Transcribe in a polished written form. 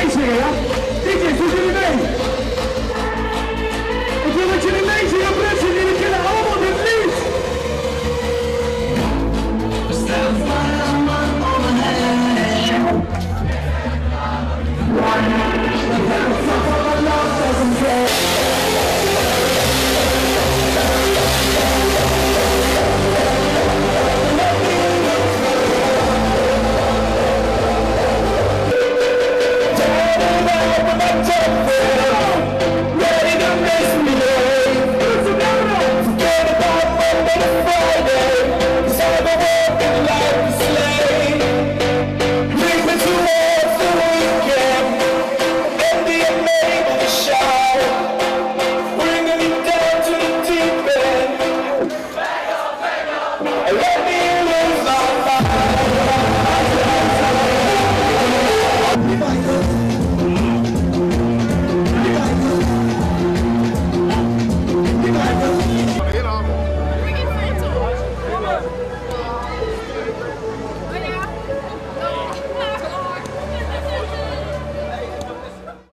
meezingen, ja? DJ's, doen jullie mee? Ik wil dat jullie meezingen op Brunssum, jullie kennen allemaal dit lied! We staan van om me heen. We hebben van een land als een zee. Ready to miss me, forget about Monday to Friday, 'cause I've been working like